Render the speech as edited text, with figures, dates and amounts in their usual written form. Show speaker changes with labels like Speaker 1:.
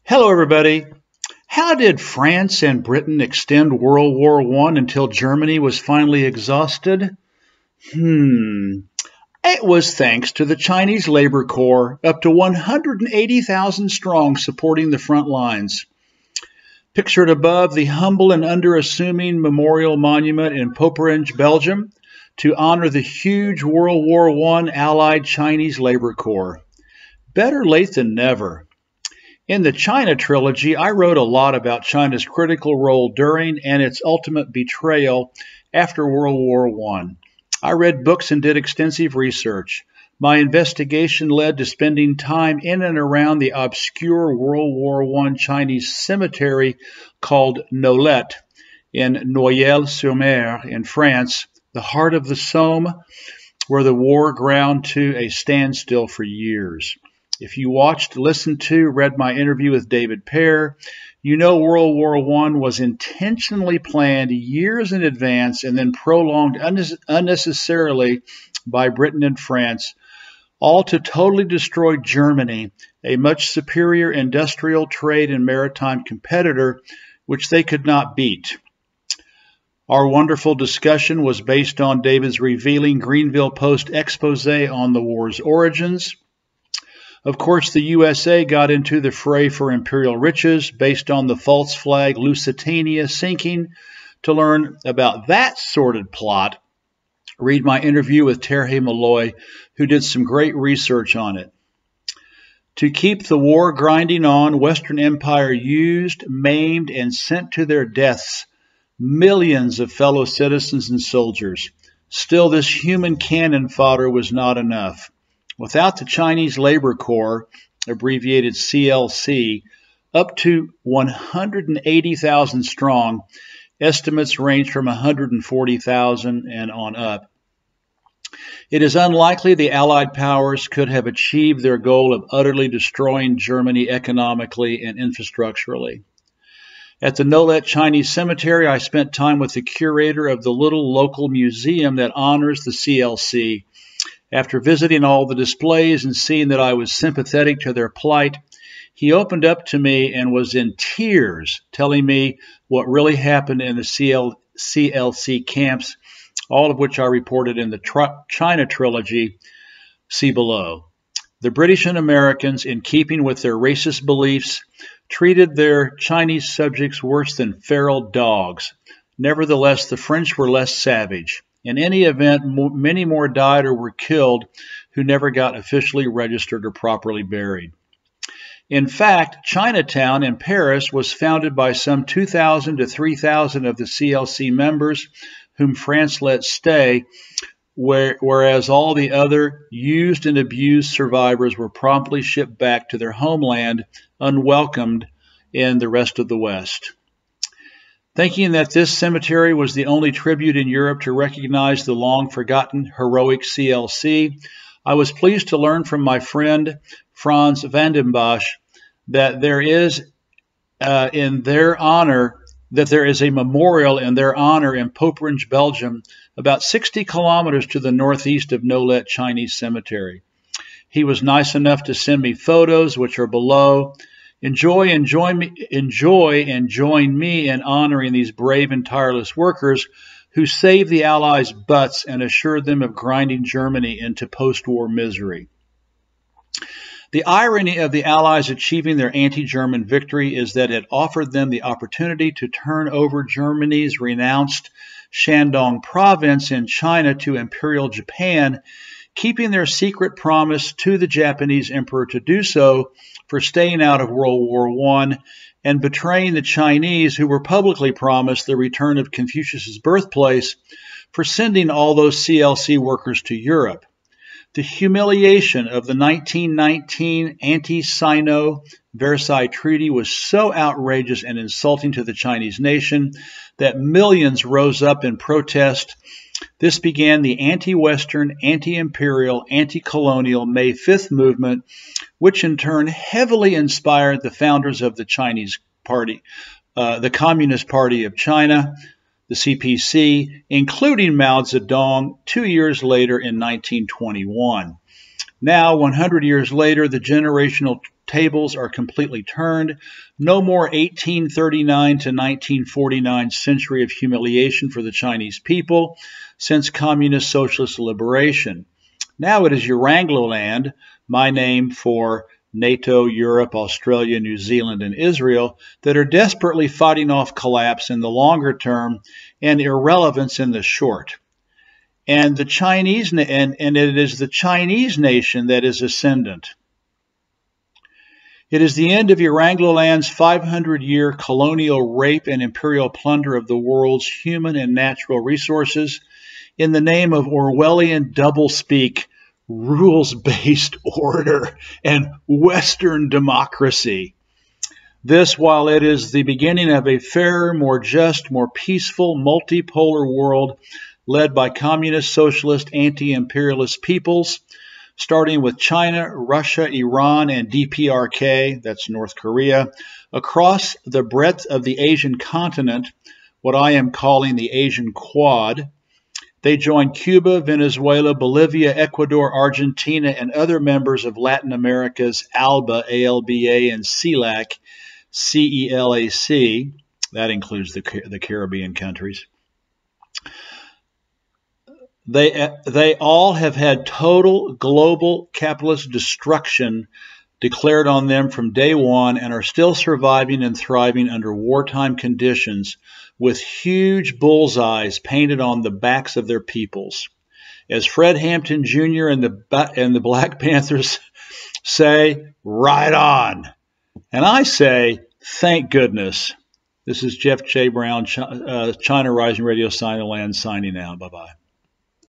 Speaker 1: Hello, everybody. How did France and Britain extend World War I until Germany was finally exhausted? It was thanks to the Chinese Labor Corps, up to 180,000 strong, supporting the front lines. Pictured above the humble and underassuming memorial monument in Poperinge, Belgium, to honor the huge World War I Allied Chinese Labor Corps. Better late than never. In the China trilogy, I wrote a lot about China's critical role during and its ultimate betrayal after World War I. I read books and did extensive research. My investigation led to spending time in and around the obscure World War I Chinese cemetery called Nolette in Noyelles-sur-Mer in France, the heart of the Somme, where the war ground to a standstill for years. If you watched, listened to, read my interview with David Pear, you know World War I was intentionally planned years in advance and then prolonged unnecessarily by Britain and France, all to totally destroy Germany, a much superior industrial, trade, and maritime competitor, which they could not beat. Our wonderful discussion was based on David's revealing Greenville Post expose on the war's origins. Of course, the USA got into the fray for imperial riches based on the false flag Lusitania sinking. To learn about that sordid plot, read my interview with Terje Malloy, who did some great research on it. To keep the war grinding on, Western Empire used, maimed, and sent to their deaths millions of fellow citizens and soldiers. Still, this human cannon fodder was not enough. Without the Chinese Labor Corps, abbreviated CLC, up to 180,000 strong, estimates range from 140,000 and on up. It is unlikely the Allied powers could have achieved their goal of utterly destroying Germany economically and infrastructurally. At the Nolette Chinese Cemetery, I spent time with the curator of the little local museum that honors the CLC. After visiting all the displays and seeing that I was sympathetic to their plight, he opened up to me and was in tears, telling me what really happened in the CLC camps, all of which I reported in the China trilogy. See below. The British and Americans, in keeping with their racist beliefs, treated their Chinese subjects worse than feral dogs. Nevertheless, the French were less savage. In any event, many more died or were killed who never got officially registered or properly buried. In fact, Chinatown in Paris was founded by some 2,000 to 3,000 of the CLC members whom France let stay, whereas all the other used and abused survivors were promptly shipped back to their homeland, unwelcomed in the rest of the West. Thinking that this cemetery was the only tribute in Europe to recognize the long-forgotten heroic CLC, I was pleased to learn from my friend Franz Vandenbosch that there is a memorial in their honor in Poperinge, Belgium, about 60 kilometers to the northeast of Nolette Chinese Cemetery. He was nice enough to send me photos, which are below. Enjoy and join me in honoring these brave and tireless workers who saved the Allies' butts and assured them of grinding Germany into post-war misery. The irony of the Allies achieving their anti-German victory is that it offered them the opportunity to turn over Germany's renounced Shandong province in China to Imperial Japan, keeping their secret promise to the Japanese emperor to do so for staying out of World War I, and betraying the Chinese, who were publicly promised the return of Confucius's birthplace, for sending all those CLC workers to Europe. The humiliation of the 1919 anti-Sino Versailles Treaty was so outrageous and insulting to the Chinese nation that millions rose up in protest. This began the anti-Western, anti-imperial, anti-colonial May 5th movement, which in turn heavily inspired the founders of the Chinese Party, the Communist Party of China, the CPC, including Mao Zedong 2 years later in 1921. Now, 100 years later, the generational tables are completely turned. No more 1839 to 1949 century of humiliation for the Chinese people since communist socialist liberation. Now it is Urangloland, my name for NATO, Europe, Australia, New Zealand, and Israel, that are desperately fighting off collapse in the longer term and irrelevance in the short. And the Chinese, and it is the Chinese nation that is ascendant. It is the end of Urangloland's 500-year colonial rape and imperial plunder of the world's human and natural resources in the name of Orwellian doublespeak, rules-based order, and Western democracy. This, while it is the beginning of a fairer, more just, more peaceful, multipolar world led by communist, socialist, anti-imperialist peoples, starting with China, Russia, Iran, and DPRK, that's North Korea, across the breadth of the Asian continent, what I am calling the Asian Quad. They join Cuba, Venezuela, Bolivia, Ecuador, Argentina, and other members of Latin America's ALBA, ALBA, and CELAC, CELAC. That includes the Caribbean countries. They all have had total global capitalist destruction declared on them from day one and are still surviving and thriving under wartime conditions with huge bullseyes painted on the backs of their peoples. As Fred Hampton Jr. and the Black Panthers say, right on. And I say, thank goodness. This is Jeff J. Brown, China Rising Radio Sign of Land, signing out. Bye-bye.